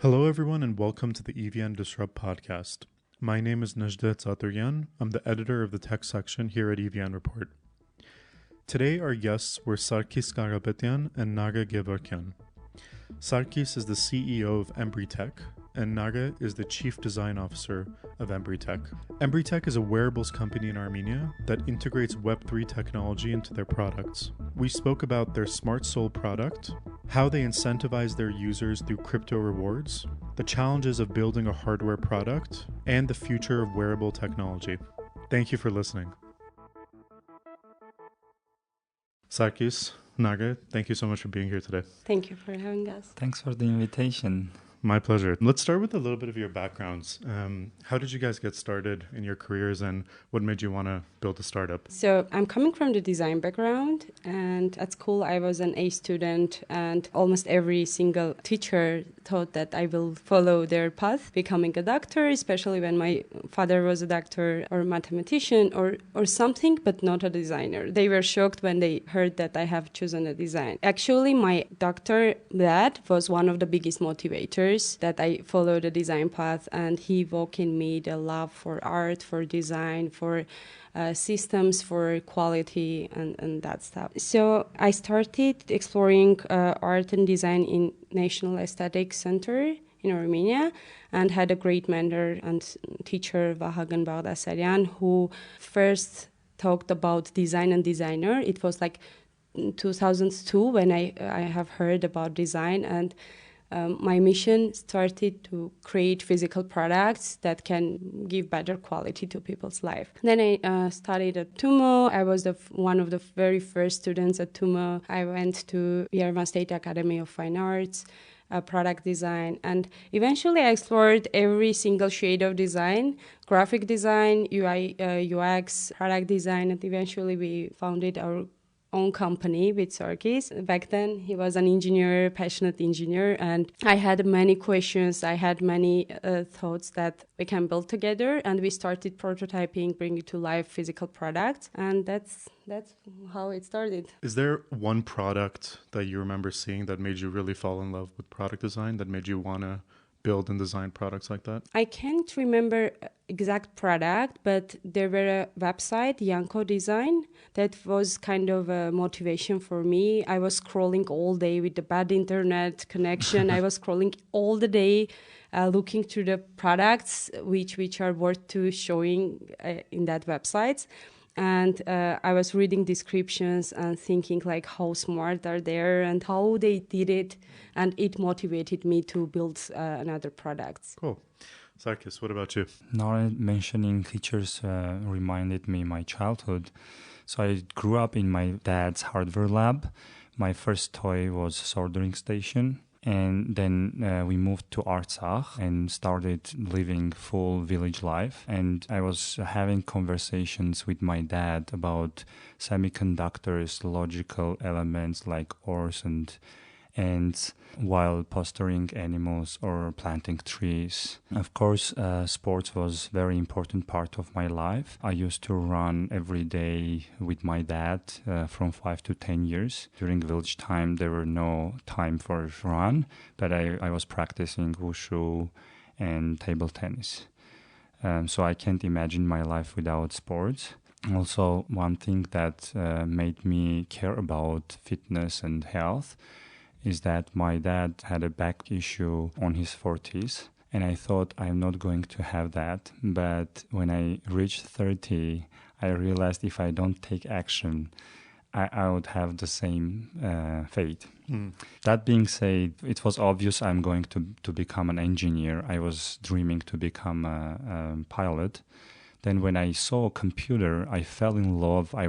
Hello, everyone, and welcome to the EVN Disrupt podcast. My name is Gevorgyan. I'm the editor of the tech section here at EVN Report. Today, our guests were Sargis Karapetyan and Naré Gevorgyan. Sargis is the CEO of Embry Tech, and Naré is the Chief Design Officer of Embry Tech. Embry Tech is a wearables company in Armenia that integrates Web3 technology into their products. We spoke about their Smart Soul product, how they incentivize their users through crypto rewards, the challenges of building a hardware product, and the future of wearable technology. Thank you for listening. Sargis, Naré, thank you so much for being here today. Thank you for having us. Thanks for the invitation. My pleasure. Let's start with a little bit of your backgrounds. How did you guys get started in your careers and what made you want to build a startup? So I'm coming from the design background, and at school I was an A student, and almost every single teacher thought that I will follow their path, becoming a doctor, especially when my father was a doctor or a mathematician or something, but not a designer. They were shocked when they heard that I have chosen a design. Actually, my doctor dad was one of the biggest motivators that I followed the design path, and he woke in me the love for art, for design, for systems, for quality and that stuff. So I started exploring art and design in National Aesthetic Center in Armenia and had a great mentor and teacher, Vahagan Baghdasaryan, who first talked about design and designer. It was like 2002 when I have heard about design, and my mission started to create physical products that can give better quality to people's life. Then I studied at TUMO. I was one of the very first students at TUMO. I went to Yerevan State Academy of Fine Arts, product design, and eventually I explored every single shade of design, graphic design, UI, UX, product design, and eventually we founded our own company with Sargis. Back then, he was an engineer, passionate engineer, and I had many questions. I had many thoughts that we can build together, and we started prototyping, bringing to life physical products, and that's how it started. Is there one product that you remember seeing that made you really fall in love with product design, that made you want to build and design products like that? I can't remember exact product, but there were a website, Yanko Design, that was kind of a motivation for me. I was scrolling all day with the bad internet connection. I was scrolling all the day, looking through the products which are worth to showing in that website. And I was reading descriptions and thinking like how smart are they and how they did it. And it motivated me to build another products. Cool. Sargis, what about you? Naré mentioning teachers reminded me my childhood. So I grew up in my dad's hardware lab. My first toy was a soldering station. And then we moved to Artsakh and started living full village life. And I was having conversations with my dad about semiconductors, logical elements like ores and while pasturing animals or planting trees. Of course, sports was a very important part of my life. I used to run every day with my dad from 5 to 10 years. During village time, there were no time for run, but I was practicing wushu and table tennis. So I can't imagine my life without sports. Also, one thing that made me care about fitness and health is that my dad had a back issue on his 40s, and I thought I'm not going to have that. But when I reached 30, I realized if I don't take action, I would have the same fate. That being said, it was obvious I'm going to become an engineer. I was dreaming to become a pilot. Then when I saw a computer, I fell in love. I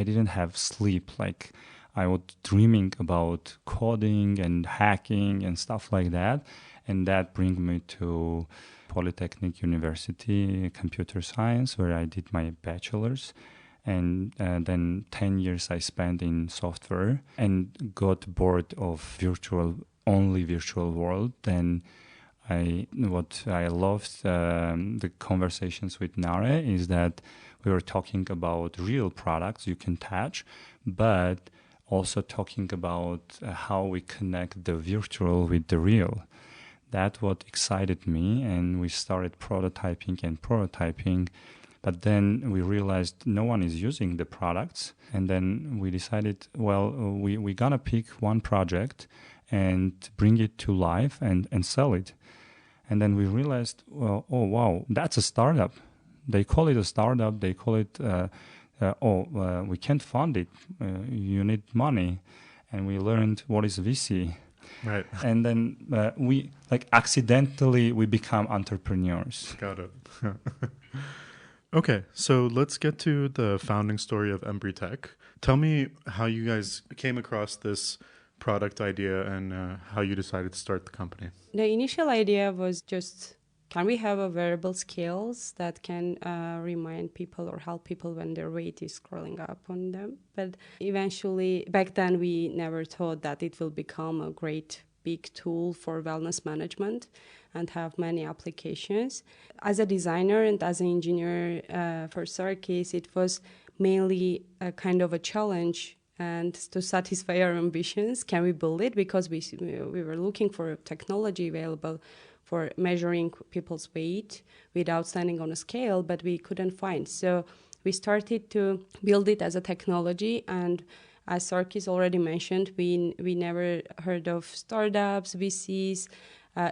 didn't have sleep. Like, I was dreaming about coding and hacking and stuff like that. And that bring me to Polytechnic University, computer science, where I did my bachelor's. And then 10 years I spent in software and got bored of only virtual world. Then what I loved the conversations with Naré is that we were talking about real products you can touch, but also talking about how we connect the virtual with the real. That's what excited me, and we started prototyping. But then we realized no one is using the products, and then we decided, well, we're gonna pick one project and bring it to life and sell it. And then we realized, well, oh wow, that's a startup. They call it a startup. They call it, we can't fund it. You need money. And we learned what is VC. Right. And then we accidentally we become entrepreneurs. Got it. Okay, so let's get to the founding story of Embry Tech. Tell me how you guys came across this product idea and how you decided to start the company. The initial idea was just, can we have a wearable scales that can remind people or help people when their weight is scrolling up on them? But eventually, back then, we never thought that it will become a great big tool for wellness management and have many applications. As a designer and as an engineer for Sargis, it was mainly a kind of a challenge and to satisfy our ambitions. Can we build it? Because we were looking for technology available for measuring people's weight without standing on a scale, but we couldn't find. So we started to build it as a technology, and as Sargis already mentioned, we never heard of startups, VCs.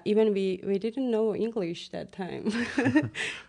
Even we didn't know English that time.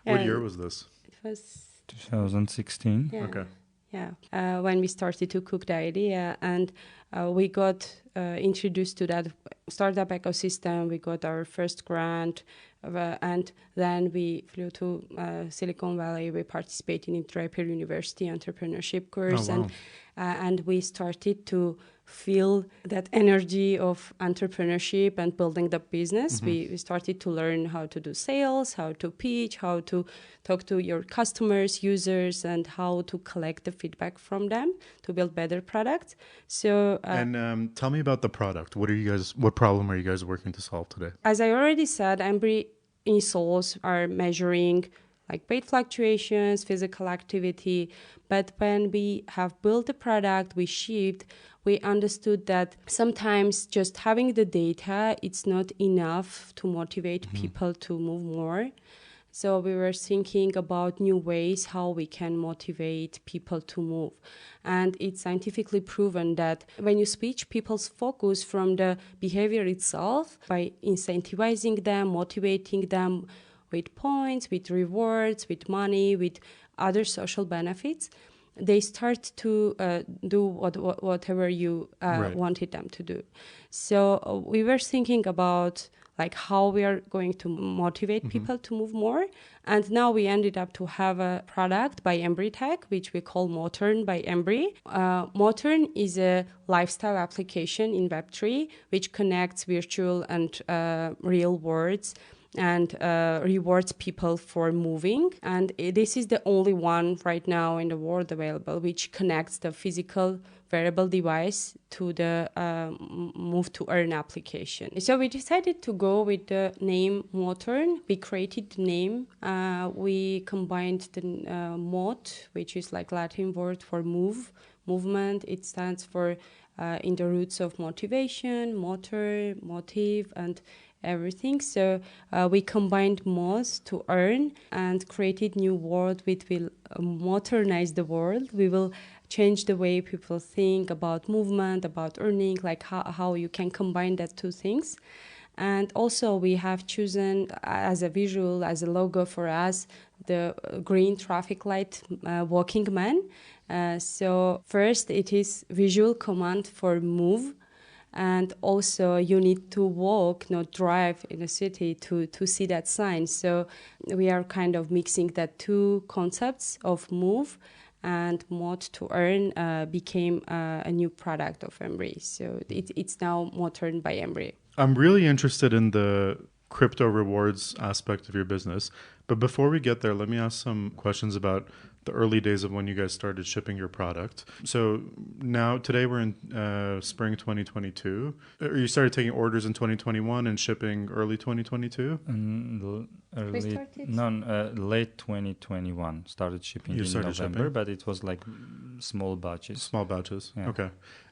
What year was this? It was 2016. Yeah. Okay. Yeah, when we started to cook the idea, and we got introduced to that startup ecosystem. We got our first grant, and then we flew to Silicon Valley. We participated in Draper University entrepreneurship course, Oh, wow. And we started to feel that energy of entrepreneurship and building the business. Mm-hmm. We started to learn how to do sales, how to pitch, how to talk to your customers, users, and how to collect the feedback from them to build better products. So, And tell me about the product. What problem are you guys working to solve today? as I already said, Embry insoles are measuring like weight fluctuations, physical activity. But when we have built the product, we shipped, we understood that sometimes just having the data, it's not enough to motivate people to move more. So we were thinking about new ways how we can motivate people to move. And it's scientifically proven that when you switch people's focus from the behavior itself by incentivizing them, motivating them with points, with rewards, with money, with other social benefits, they start to do whatever you Right. wanted them to do. So we were thinking about like how we are going to motivate people to move more. And now we ended up to have a product by Embry Tech, which we call Motearn by Embry. Motearn is a lifestyle application in Web3, which connects virtual and real worlds and rewards people for moving. And this is the only one right now in the world available, which connects the physical wearable device to the Motearn application. So we decided to go with the name Motearn. We created the name. We combined the mot, which is like Latin word for movement. It stands for in the roots of motivation, motor, motive, and everything. So we combined MOS to earn and created new word which will modernize the world. We will change the way people think about movement, about earning, like how you can combine that two things. And also we have chosen as a visual, as a logo for us, the green traffic light walking man. So first it is visual command for move. And also you need to walk, not drive in a city to see that sign. So we are kind of mixing that two concepts of move and mod to earn became a new product of Embry. So it's now Motearn by Embry. I'm really interested in the crypto rewards aspect of your business. But before we get there, let me ask some questions about the early days of when you guys started shipping your product. So today we're in spring 2022. You started taking orders in 2021 and shipping early 2022? Late 2021 started shipping in November, but it was like small batches. Small batches, yeah. Okay.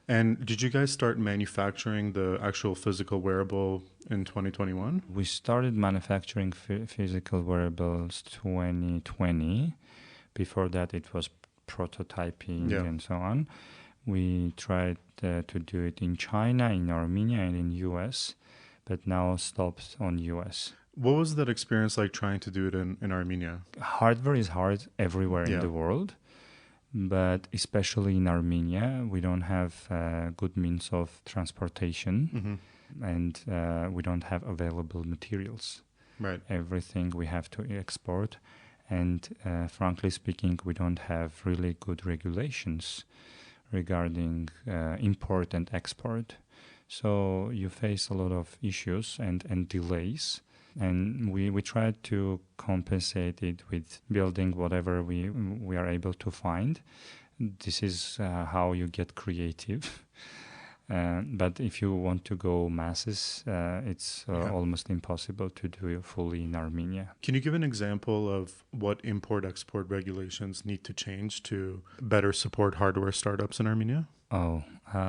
And did you guys start manufacturing the actual physical wearable in 2021? We started manufacturing physical wearables 2020. Before that, it was prototyping and so on. We tried to do it in China, in Armenia, and in US, but now stopped on US. What was that experience like trying to do it in Armenia? Hardware is hard everywhere in the world, but especially in Armenia, we don't have good means of transportation, and we don't have available materials. Right. Everything we have to export, and frankly speaking, we don't have really good regulations regarding import and export. So you face a lot of issues and delays. And we tried to compensate it with building whatever we are able to find. This is how you get creative. But if you want to go masses, it's almost impossible to do fully in Armenia. Can you give an example of what import-export regulations need to change to better support hardware startups in Armenia?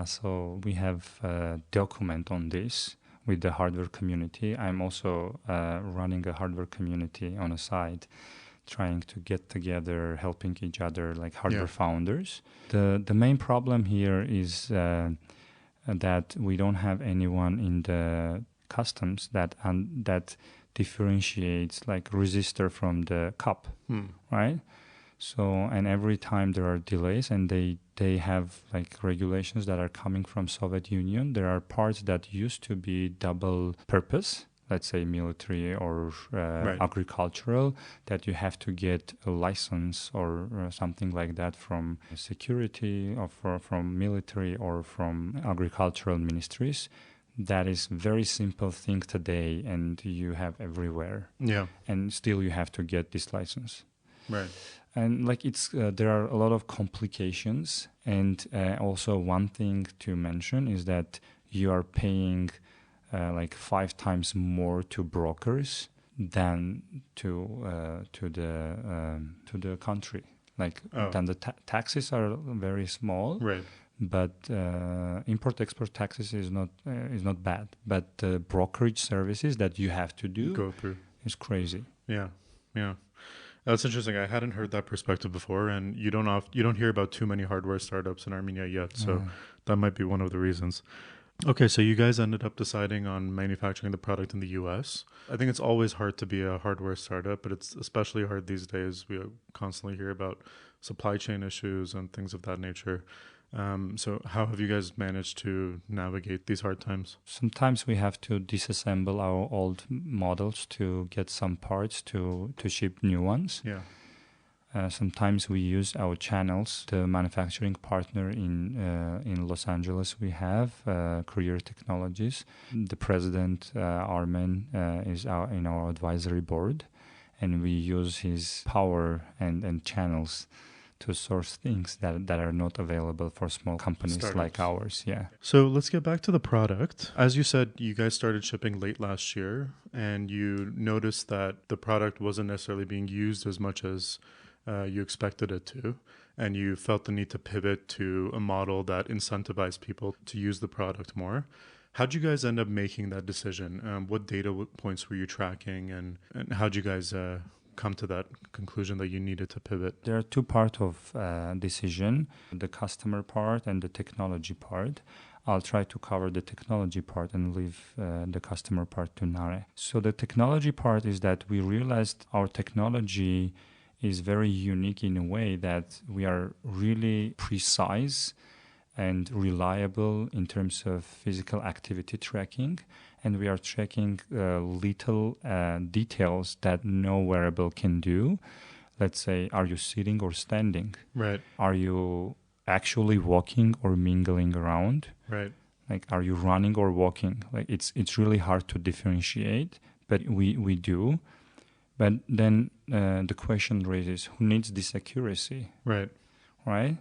So we have a document on this with the hardware community. I'm also running a hardware community on a side, trying to get together, helping each other like hardware founders. The main problem here is that we don't have anyone in the customs that differentiates like resistor from the cup, right? So, and every time there are delays, and they have like regulations that are coming from Soviet Union. There are parts that used to be double purpose, let's say military or agricultural, that you have to get a license or something like that from security or from military or from agricultural ministries. That is very simple thing today, and you have everywhere. Yeah. And still you have to get this license. Right. And like there are a lot of complications, and also one thing to mention is that you are paying like 5 times more to brokers than to the country. Like then the taxes are very small, right? But import-export taxes is not bad. But the brokerage services that you have to go through is crazy. Yeah. That's interesting. I hadn't heard that perspective before, and you don't hear about too many hardware startups in Armenia yet, so that might be one of the reasons. Okay, so you guys ended up deciding on manufacturing the product in the US. I think it's always hard to be a hardware startup, but it's especially hard these days. We constantly hear about supply chain issues and things of that nature. So how have you guys managed to navigate these hard times? Sometimes we have to disassemble our old models to get some parts to ship new ones. Yeah. Sometimes we use our channels. The manufacturing partner in Los Angeles we have, Career Technologies. The president, Armen, is in our advisory board, and we use his power and channels to source things that are not available for small companies startups like ours. Yeah. So let's get back to the product. As you said, you guys started shipping late last year, and you noticed that the product wasn't necessarily being used as much as you expected it to, and you felt the need to pivot to a model that incentivized people to use the product more. How'd you guys end up making that decision? What data points were you tracking, and how'd you guys come to that conclusion that you needed to pivot? There are 2 parts of decision, the customer part and the technology part. I'll try to cover the technology part and leave the customer part to Naré. So the technology part is that we realized our technology is very unique in a way that we are really precise and reliable in terms of physical activity tracking, and we are tracking little details that no wearable can do. Let's say, are you sitting or standing? Right. Are you actually walking or mingling around? Right. Like, are you running or walking? Like, it's really hard to differentiate, but we do. But then the question raises, who needs this accuracy? Right. Right?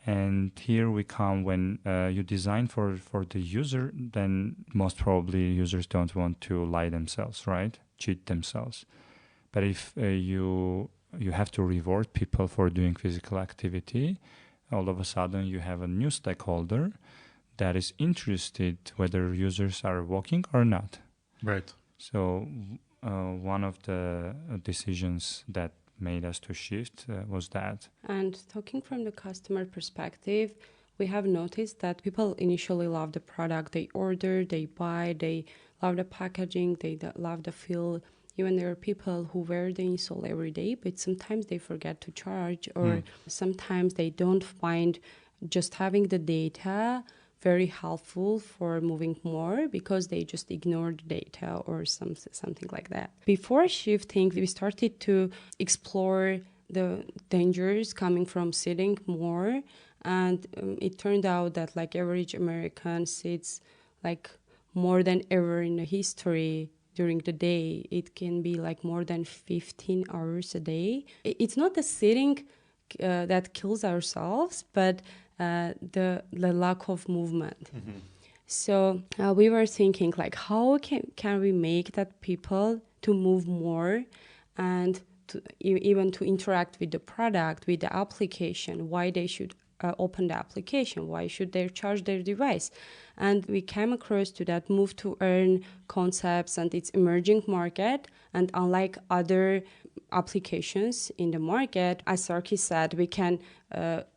And here we come when you design for the user, then most probably users don't want to lie themselves, right? Cheat themselves. But if you have to reward people for doing physical activity, all of a sudden you have a new stakeholder that is interested whether users are walking or not. Right. So one of the decisions that made us to shift was that. And talking from the customer perspective, we have noticed that people initially love the product. They order, they buy, they love the packaging, they love the feel. Even there are people who wear the insole every day, but sometimes they forget to charge, or sometimes they don't find just having the data very helpful for moving more because they just ignore the data or something like that. Before shifting, we started to explore the dangers coming from sitting more, and it turned out that like average American sits like more than ever in the history during the day. It can be like more than 15 hours a day. It's not the sitting that kills ourselves, but the lack of movement. Mm-hmm. So we were thinking like, how can we make that people to move more and even to interact with the product, with the application, why they should open the application, why should they charge their device. And we came across to that move to earn concepts and its emerging market. And unlike other applications in the market, as Sargis said, we can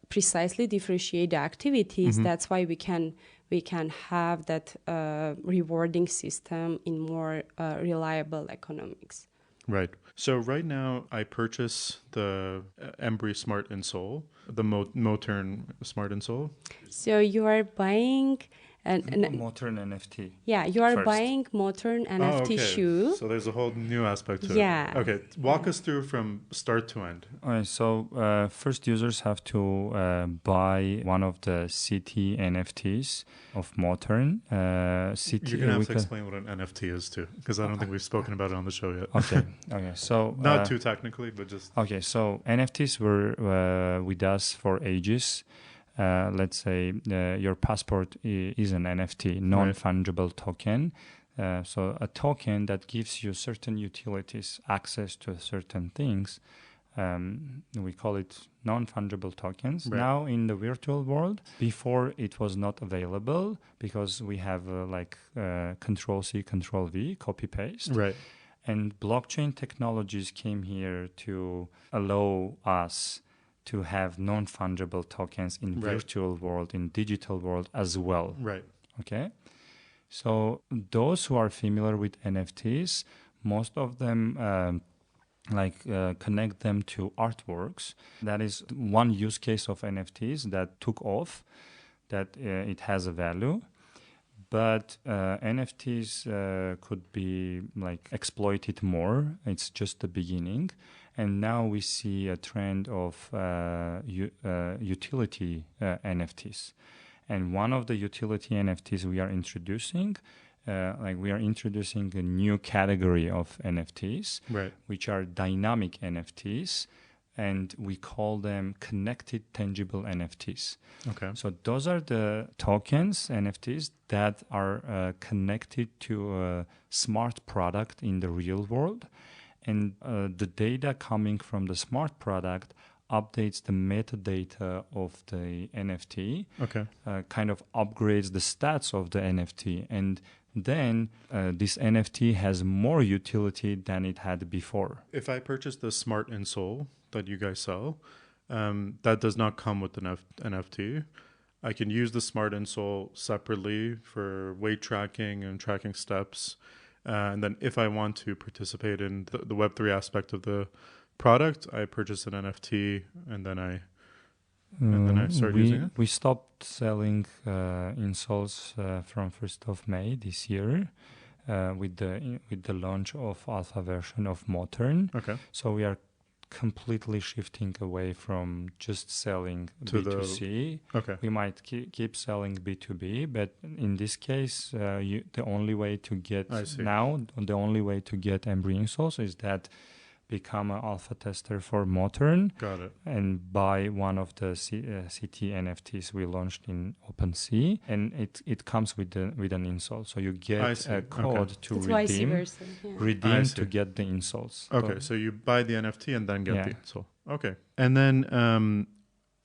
precisely differentiate the activities. Mm-hmm. That's why we can have that rewarding system in more reliable economics. Right. So right now I purchase the Embry Smart Insole, the Motearn Smart Insole. So you are buying Motearn NFT. Yeah, you are first. buying Motearn NFT shoe. So there's a whole new aspect to Yeah. it. Okay, walk us through from start to end. All right, so first users have to buy one of the CT NFTs of Motearn. CT, You're going to have to explain what an NFT is too, because I don't think we've spoken about it on the show yet. Okay, so... Not too technically, but just... Okay, so NFTs were with us for ages. Let's say your passport is an NFT, non-fungible token. So a token that gives you certain utilities, access to certain things. We call it non-fungible tokens. Right. Now in the virtual world, before it was not available because we have Control-C, Control-V, copy-paste. Right. And blockchain technologies came here to allow us to have non-fungible tokens in virtual world, in digital world as well. Right. Okay. So those who are familiar with NFTs, most of them connect them to artworks. That is one use case of NFTs that took off, that it has a value. But NFTs could be like exploited more. It's just the beginning. And now we see a trend of utility NFTs. And one of the utility NFTs we are introducing, we are introducing a new category of NFTs, which are dynamic NFTs. And we call them connected tangible NFTs. Okay. So those are the tokens, NFTs, that are connected to a smart product in the real world. And the data coming from the smart product updates the metadata of the NFT, kind of upgrades the stats of the NFT. And then this NFT has more utility than it had before. If I purchase the smart insole that you guys sell, that does not come with an NFT. I can use the smart insole separately for weight tracking and tracking steps. And then if I want to participate in the Web3 aspect of the product, I purchase an NFT and then I start using it. We stopped selling insoles from 1st of May this year with the launch of alpha version of Motearn. Okay. So we are completely shifting away from just selling to B2C. We might keep selling B2B, but in this case, the only way to get Embry insoles is that become an alpha tester for Motearn. Got it. And buy one of the CT NFTs we launched in OpenSea, and it comes with an insole. So you get a code to redeem to get the insoles. Okay, so you buy the NFT and then get the insole. Okay. And then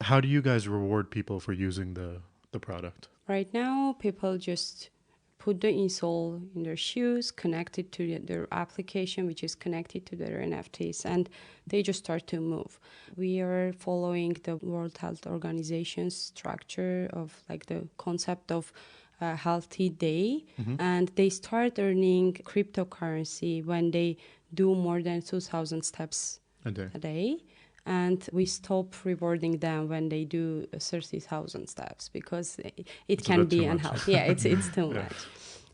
how do you guys reward people for using the product? Right now, people just put the insole in their shoes, connect it to their application, which is connected to their NFTs, and they just start to move. We are following the World Health Organization's structure of like the concept of a healthy day, and they start earning cryptocurrency when they do more than 2,000 steps a day. And we stop rewarding them when they do 30,000 steps because it can be unhealthy. Yeah, it's too much.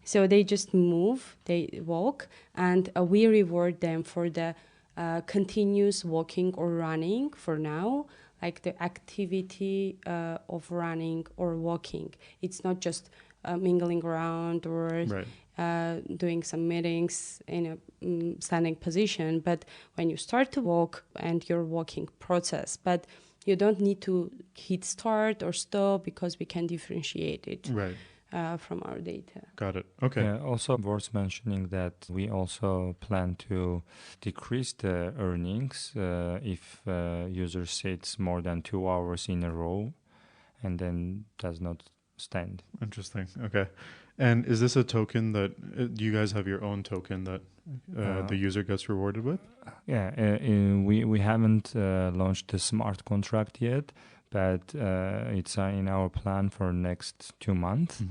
So they just move, they walk, and we reward them for the continuous walking or running for now, like the activity of running or walking. It's not just mingling around or doing some meetings in a standing position, but when you start to walk and your walking process, but you don't need to hit start or stop because we can differentiate it from our data. Got it. Okay. Yeah, also worth mentioning that we also plan to decrease the earnings if user sits more than 2 hours in a row and then does not stand. Interesting. Okay. And is this a token that you guys have your own token that the user gets rewarded with? Yeah, we haven't launched the smart contract yet, but it's in our plan for next 2 months.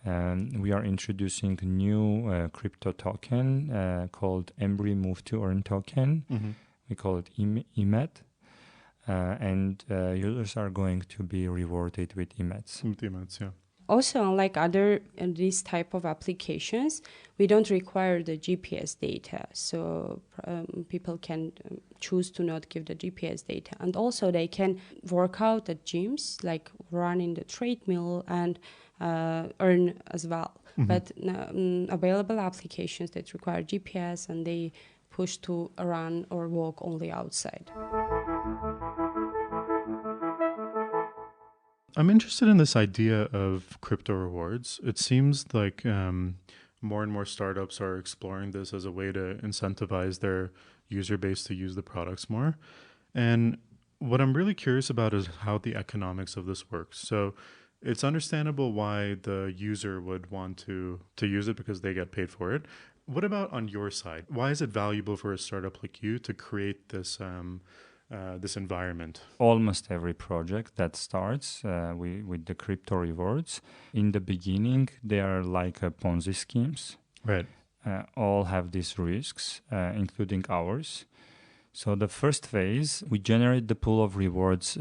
And we are introducing a new crypto token called Embry Motearn token. We call it EMET. And users are going to be rewarded with EMETs. With EMETs, yeah. Also, unlike other these type of applications, we don't require the GPS data. So people can choose to not give the GPS data. And also they can work out at gyms, like run in the treadmill and earn as well. But available applications that require GPS and they push to run or walk only outside. I'm interested in this idea of crypto rewards. It seems like more and more startups are exploring this as a way to incentivize their user base to use the products more. And what I'm really curious about is how the economics of this works. So it's understandable why the user would want to use it because they get paid for it. What about on your side? Why is it valuable for a startup like you to create this this environment? Almost every project that starts with the crypto rewards, in the beginning, they are like Ponzi schemes. Right. All have these risks, including ours. So the first phase, we generate the pool of rewards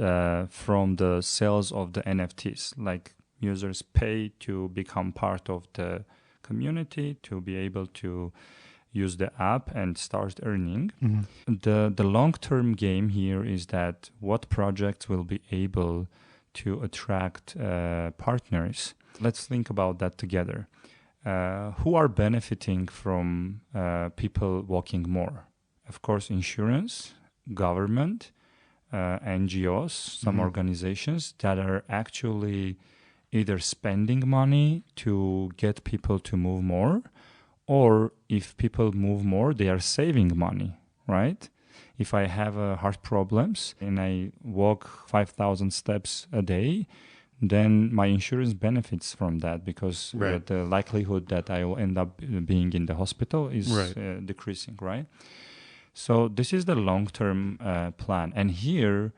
from the sales of the NFTs. Like users pay to become part of the community, to be able to use the app and start earning. The long-term game here is that what projects will be able to attract partners. Let's think about that together. Who are benefiting from people walking more? Of course, insurance, government, NGOs, some organizations that are actually either spending money to get people to move more, or if people move more, they are saving money, right? If I have heart problems and I walk 5,000 steps a day, then my insurance benefits from that because the likelihood that I will end up being in the hospital is decreasing, right? So this is the long-term plan. And here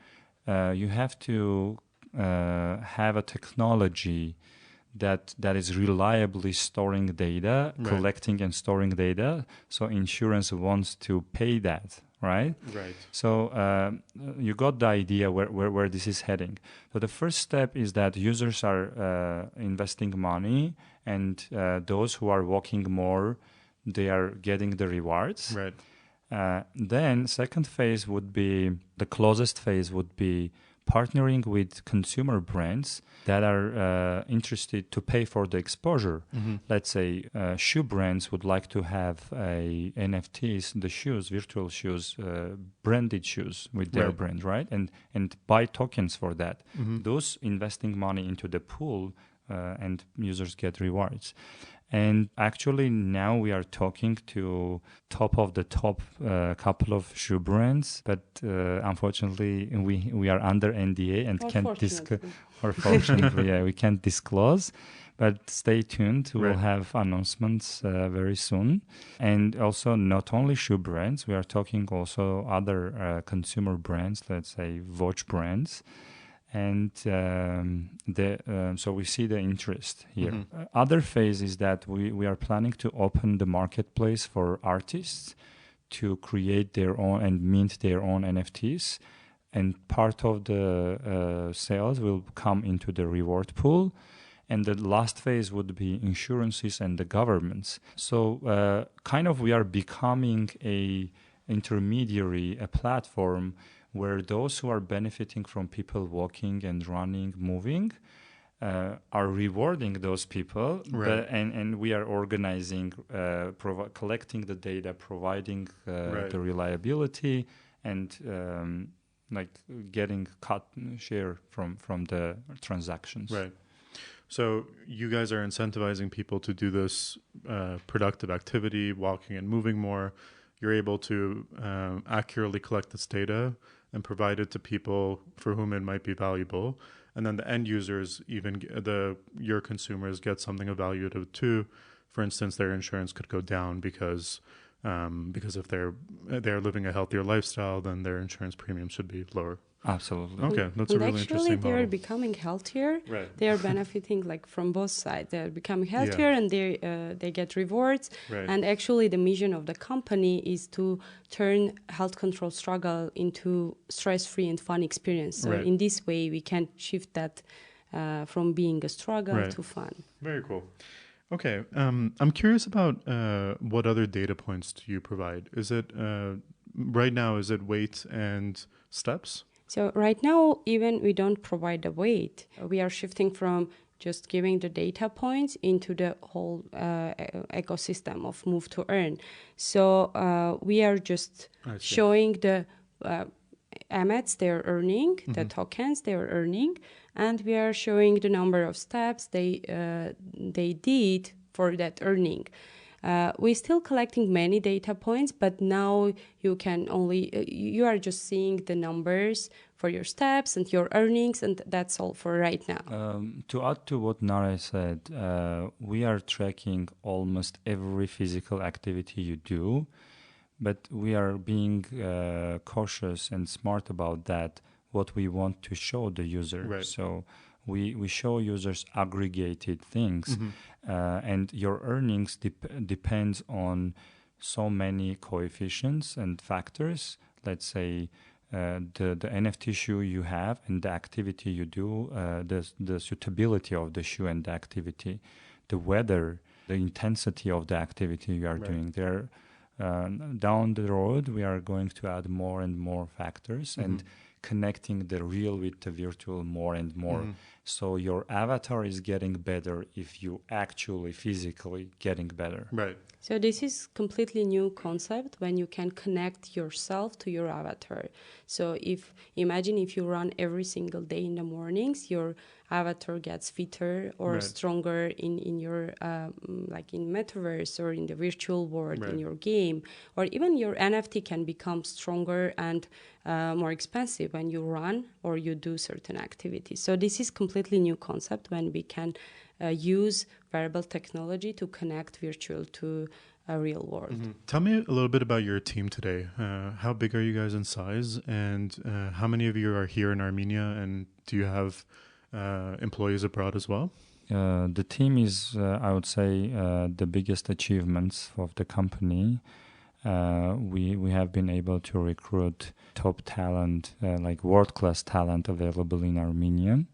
you have to have a technology that is reliably storing data, collecting and storing data. So insurance wants to pay that, right? Right. So you got the idea where this is heading. So the first step is that users are investing money, and those who are walking more, they are getting the rewards. Right. Then second phase would be, the closest phase would be partnering with consumer brands that are interested to pay for the exposure. Let's say shoe brands would like to have NFTs, the shoes, virtual shoes, branded shoes with their brand, right? And buy tokens for that. Those investing money into the pool and users get rewards. And actually now we are talking to top of the top couple of shoe brands, but unfortunately we are under NDA and can't discuss. Or fortunately, yeah, we can't disclose. But stay tuned. We'll have announcements very soon. And also not only shoe brands, we are talking also other consumer brands, let's say watch brands. And so we see the interest here. Mm-hmm. Other phase is that we are planning to open the marketplace for artists to create their own and mint their own NFTs. And part of the sales will come into the reward pool. And the last phase would be insurances and the governments. So kind of we are becoming a intermediary, a platform where those who are benefiting from people walking and running, moving, are rewarding those people. Right. And we are organizing, collecting the data, providing the reliability, and like getting share from the transactions. Right. So you guys are incentivizing people to do this productive activity, walking and moving more. You're able to accurately collect this data and provide it to people for whom it might be valuable. And then the end users, even your consumers, get something of value out of it too. For instance, their insurance could go down because if they're living a healthier lifestyle, then their insurance premium should be lower. Absolutely. Okay, that's a really interesting model. Actually, they are becoming healthier. Right. They are benefiting like from both sides. They are becoming healthier, and they get rewards. Right. And actually, the mission of the company is to turn health control struggle into stress-free and fun experience. So in this way, we can shift that from being a struggle to fun. Very cool. Okay, I'm curious about what other data points do you provide? Is it right now? Is it weight and steps? So right now, even we don't provide the weight. We are shifting from just giving the data points into the whole ecosystem of Move to Earn. So we are just showing the AMETs they're earning, the tokens they're earning, and we are showing the number of steps they did for that earning. We're still collecting many data points, but now you are just seeing the numbers for your steps and your earnings, and that's all for right now. To add to what Naré said, we are tracking almost every physical activity you do, but we are being cautious and smart about that, what we want to show the user. Right. So we show users aggregated things, and your earnings depends on so many coefficients and factors. Let's say the NFT shoe you have and the activity you do, the suitability of the shoe and the activity, the weather, the intensity of the activity you are doing. There, down the road, we are going to add more and more factors and connecting the real with the virtual more and more. So your avatar is getting better if you actually physically getting better. Right. So this is completely new concept when you can connect yourself to your avatar. So imagine if you run every single day in the mornings, your avatar gets fitter or stronger in your like in metaverse or in the virtual world in your game, or even your NFT can become stronger and more expensive when you run or you do certain activities. So this is completely new concept when we can use wearable technology to connect virtual to a real world. Tell me a little bit about your team today. How big are you guys in size, and how many of you are here in Armenia, and do you have employees abroad as well? The team is, I would say, the biggest achievements of the company. We have been able to recruit top talent, like world-class talent available in Armenia,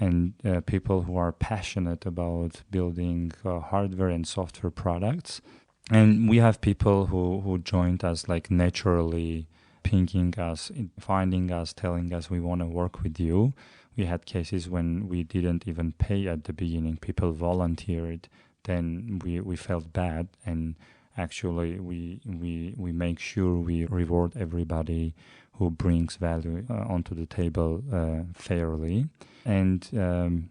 and people who are passionate about building hardware and software products. And we have people who joined us like naturally, pinging us, finding us, telling us we want to work with you. We had cases when we didn't even pay at the beginning. People volunteered. Then we felt bad, and actually we make sure we reward everybody who brings value onto the table fairly. And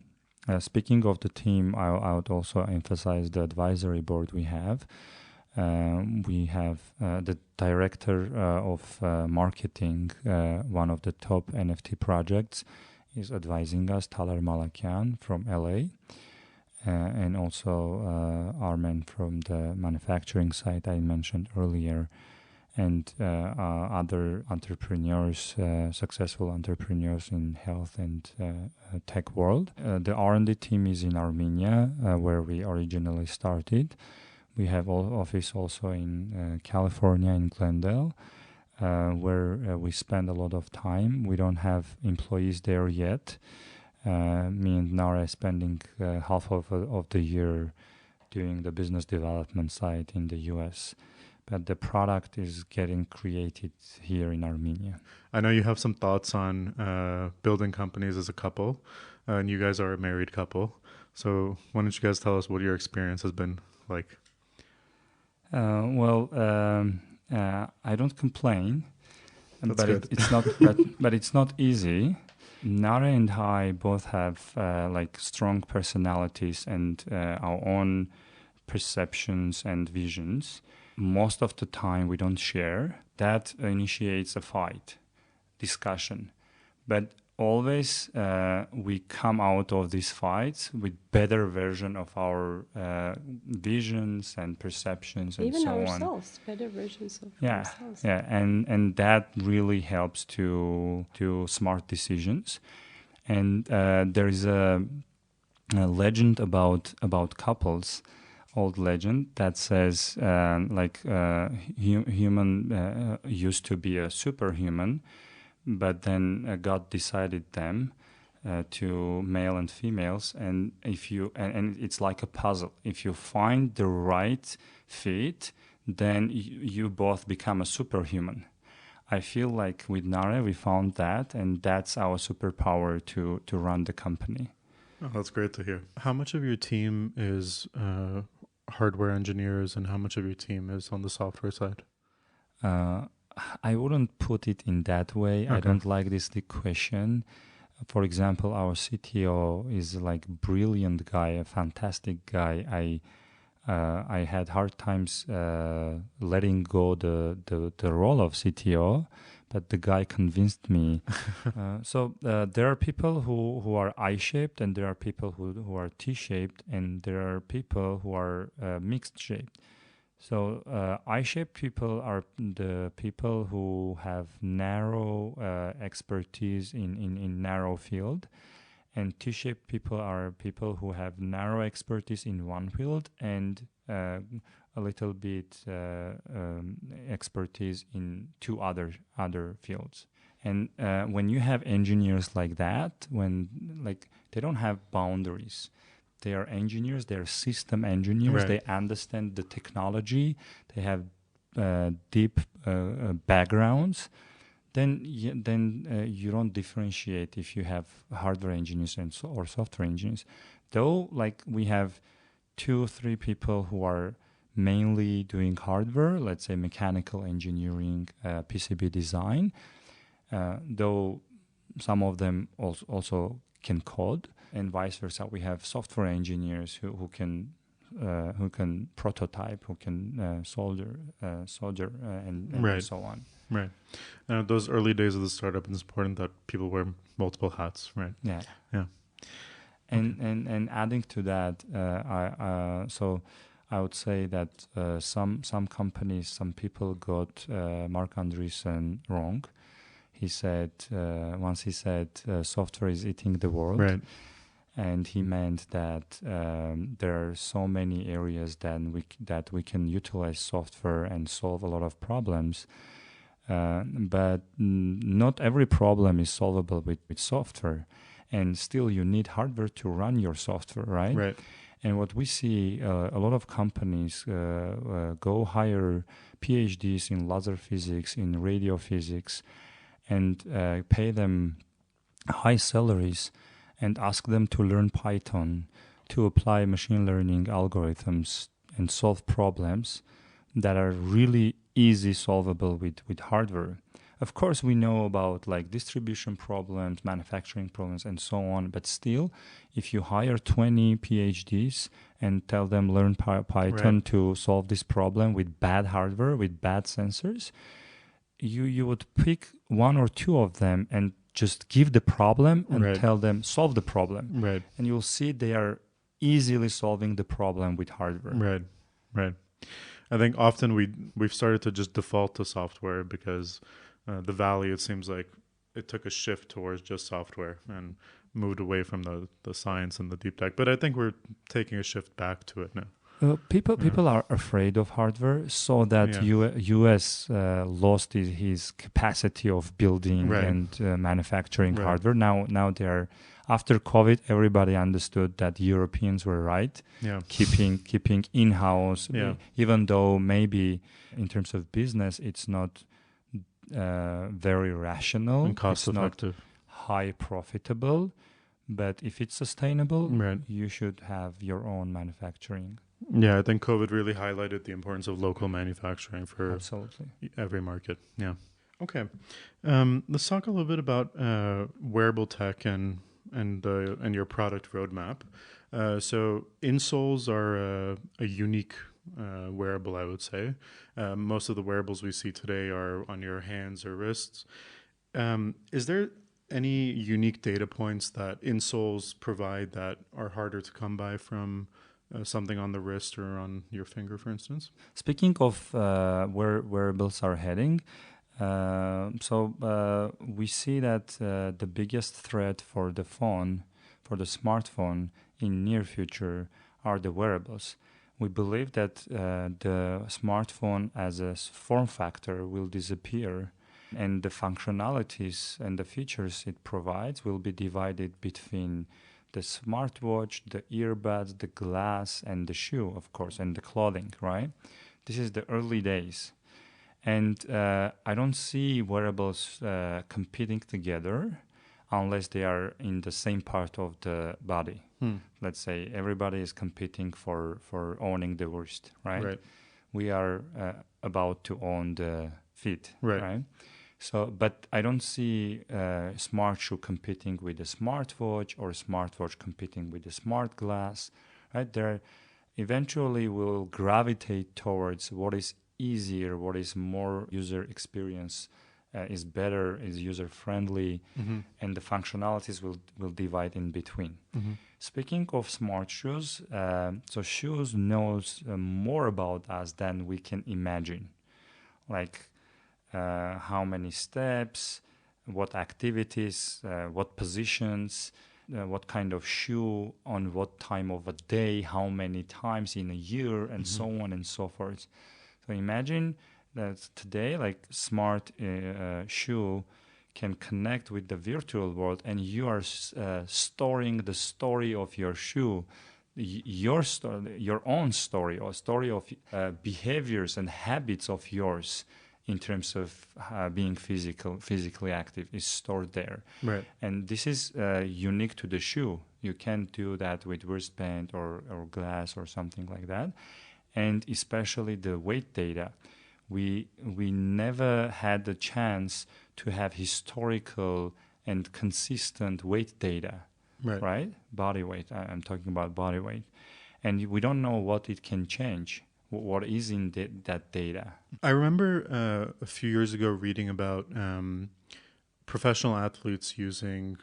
Speaking of the team, I would also emphasize the advisory board we have. We have the director of marketing, one of the top NFT projects, is advising us, Talar Malakian from LA, and also Armen from the manufacturing side I mentioned earlier, and other entrepreneurs, successful entrepreneurs in health and tech world. The R&D team is in Armenia, where we originally started. We have office also in California, in Glendale, where we spend a lot of time. We don't have employees there yet. Me and Naré spending half of the year doing the business development side in the US. But the product is getting created here in Armenia. I know you have some thoughts on building companies as a couple, and you guys are a married couple. So why don't you guys tell us what your experience has been like? I don't complain, That's good. It's not. But it's not easy. Naré and I both have strong personalities and our own perceptions and visions. Most of the time, we don't share. That initiates a fight, discussion, but always we come out of these fights with better version of our visions and perceptions and even so ourselves, better versions of ourselves. And that really helps to do smart decisions. And there is a legend about couples, old legend, that says human used to be a superhuman, but then God decided them to male and females, and and it's like a puzzle. If you find the right fit, then you both become a superhuman. I feel like with Naré we found that, and that's our superpower to run the company. Oh, that's great to hear. How much of your team is hardware engineers, and how much of your team is on the software side? I wouldn't put it in that way. Okay. I don't like this question. For example, our CTO is like brilliant guy, a fantastic guy. I had hard times letting go the role of CTO, but the guy convinced me. So there are people who are I-shaped, and there are people who are T-shaped, and there are people who are mixed shaped. So I-shaped people are the people who have narrow expertise in narrow field, and T-shaped people are people who have narrow expertise in one field and a little bit expertise in two other fields. And when you have engineers like that, they don't have boundaries. They are engineers. They are system engineers. Right. They understand the technology. They have deep backgrounds. Then you don't differentiate if you have hardware engineers or software engineers. Though, we have 2-3 people who are mainly doing hardware, let's say mechanical engineering, PCB design. Though some of them also can code. And vice versa, we have software engineers who can prototype, who can solder, and right. so on. Right. Those early days of the startup, it's important that people wear multiple hats. Right. Yeah. Yeah. And adding to that, so I would say that some companies, some people got Mark Andreessen wrong. He said software is eating the world. Right. And he meant that there are so many areas that we can utilize software and solve a lot of problems. But not every problem is solvable with software. And still you need hardware to run your software, right? Right. And what we see, a lot of companies go hire PhDs in laser physics, in radio physics, and pay them high salaries and ask them to learn Python, to apply machine learning algorithms and solve problems that are really easy solvable with hardware. Of course, we know about like distribution problems, manufacturing problems, and so on. But still, if you hire 20 PhDs and tell them learn Python to solve this problem with bad hardware, with bad sensors, you would pick one or two of them and just give the problem and tell them solve the problem. Right. And you'll see they are easily solving the problem with hardware. Right. I think often we've started to just default to software because the Valley, it seems like it took a shift towards just software and moved away from the science and the deep tech. But I think we're taking a shift back to it now. People are afraid of hardware, so that US lost his capacity of building and manufacturing hardware. Now they are, after COVID, everybody understood that Europeans were right, keeping in-house, even though maybe in terms of business it's not very rational and cost effective, high profitable, but if it's sustainable, you should have your own manufacturing. Yeah, I think COVID really highlighted the importance of local manufacturing for every market. Yeah. Okay. Let's talk a little bit about wearable tech and your product roadmap. So insoles are a unique wearable, I would say. Most of the wearables we see today are on your hands or wrists. Is there any unique data points that insoles provide that are harder to come by from something on the wrist or on your finger, for instance? Speaking of where wearables are heading, we see that the biggest threat for the smartphone in near future are the wearables. We believe that the smartphone as a form factor will disappear, and the functionalities and the features it provides will be divided between the smartwatch, the earbuds, the glass, and the shoe, of course, and the clothing, right? This is the early days. And I don't see wearables competing together unless they are in the same part of the body. Let's say everybody is competing for owning the wrist, right? We are about to own the feet, right? So, but I don't see smart shoe competing with a smartwatch or smartwatch competing with a smart glass, right? There eventually will gravitate towards what is easier, what is more user experience, is better, is user friendly, and the functionalities will divide in between. Speaking of smart shoes, so shoes knows more about us than we can imagine, like how many steps, what activities, what positions, what kind of shoe, on what time of a day, how many times in a year, and so on and so forth. So imagine that today, like smart shoe can connect with the virtual world, and you are storing the story of your shoe, your story, your own story, or story of behaviors and habits of yours in terms of being physically active is stored there. And this is unique to the shoe. You can't do that with wristband or glass or something like that. And especially the weight data. We never had the chance to have historical and consistent weight data, right? Body weight, I'm talking about body weight. And we don't know what it can change, what is in that data. I remember a few years ago reading about professional athletes using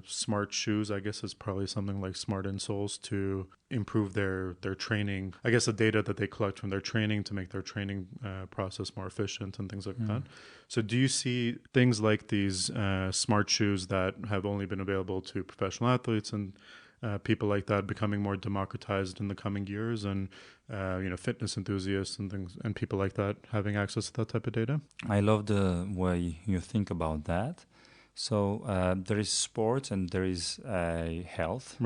smart shoes. I guess it's probably something like smart insoles to improve their training. I guess the data that they collect from their training to make their training process more efficient and things like that. So do you see things like these smart shoes that have only been available to professional athletes and people like that becoming more democratized in the coming years, and fitness enthusiasts and things, and people like that having access to that type of data? I love the way you think about that. So there is sports and there is health,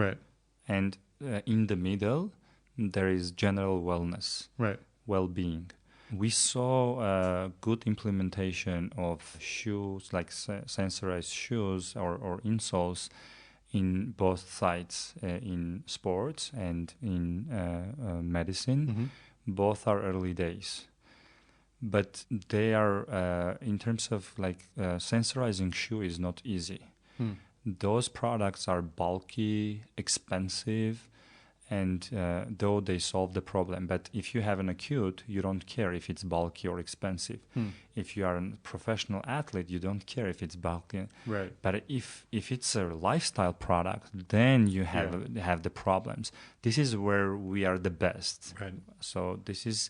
and in the middle there is general wellness, well-being. We saw good implementation of shoes, like sensorized shoes or insoles, in both sides, in sports and in medicine. Both are early days. but they are in terms of like sensorizing shoe is not easy. Those products are bulky, expensive, and though they solve the problem, but if you have an acute, you don't care if it's bulky or expensive. If you are a professional athlete, you don't care if it's bulky. Right. But if it's a lifestyle product, then you have the problems. This is where we are the best. Right. So this is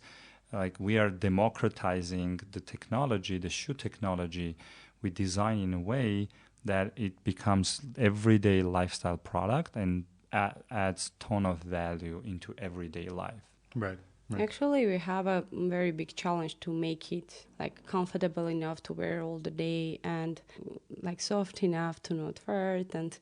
like we are democratizing the technology, the shoe technology. We design in a way that it becomes everyday lifestyle product and adds ton of value into everyday life. Right. Actually, we have a very big challenge to make it like comfortable enough to wear all the day and like soft enough to not hurt and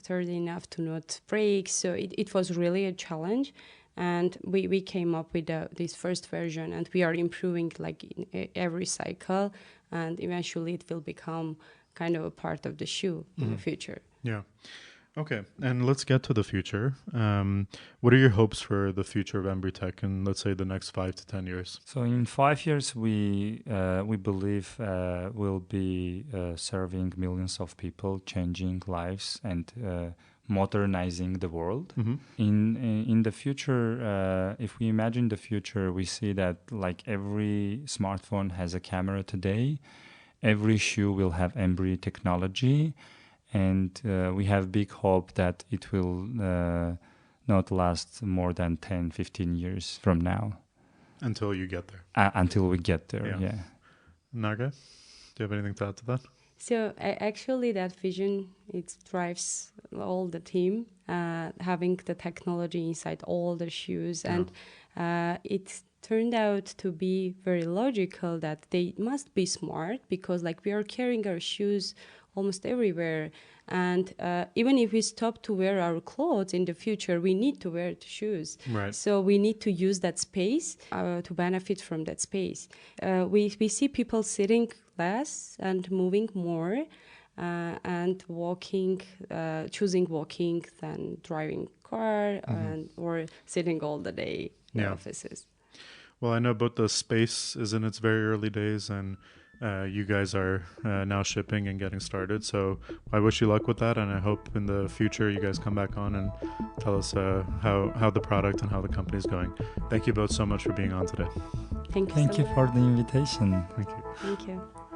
sturdy enough to not break. So it was really a challenge. And we came up with this first version, and we are improving like in every cycle, and eventually it will become kind of a part of the shoe in the future. Yeah. Okay. And let's get to the future. What are your hopes for the future of Embry Tech in, let's say, the next 5 to 10 years? So in 5 years, we believe we'll be serving millions of people, changing lives, and modernizing the world. In the future, if we imagine the future, we see that like every smartphone has a camera today, every shoe will have Embry technology, and we have big hope that it will not last more than 10, 15 years from now. Until you get there. Until we get there, yeah. Naré, do you have anything to add to that? So actually that vision, it drives all the team, having the technology inside all the shoes. And it turned out to be very logical that they must be smart, because like we are carrying our shoes almost everywhere. And even if we stop to wear our clothes in the future, we need to wear the shoes. Right. So we need to use that space to benefit from that space. We see people sitting less and moving more, and walking, choosing walking than driving car or sitting all the day in offices. Well, I know both the space is in its very early days, and you guys are now shipping and getting started. So I wish you luck with that, and I hope in the future you guys come back on and tell us how the product and how the company is going. Thank you both so much for being on today. Thank you. Thank you for the invitation. Thank you. Thank you.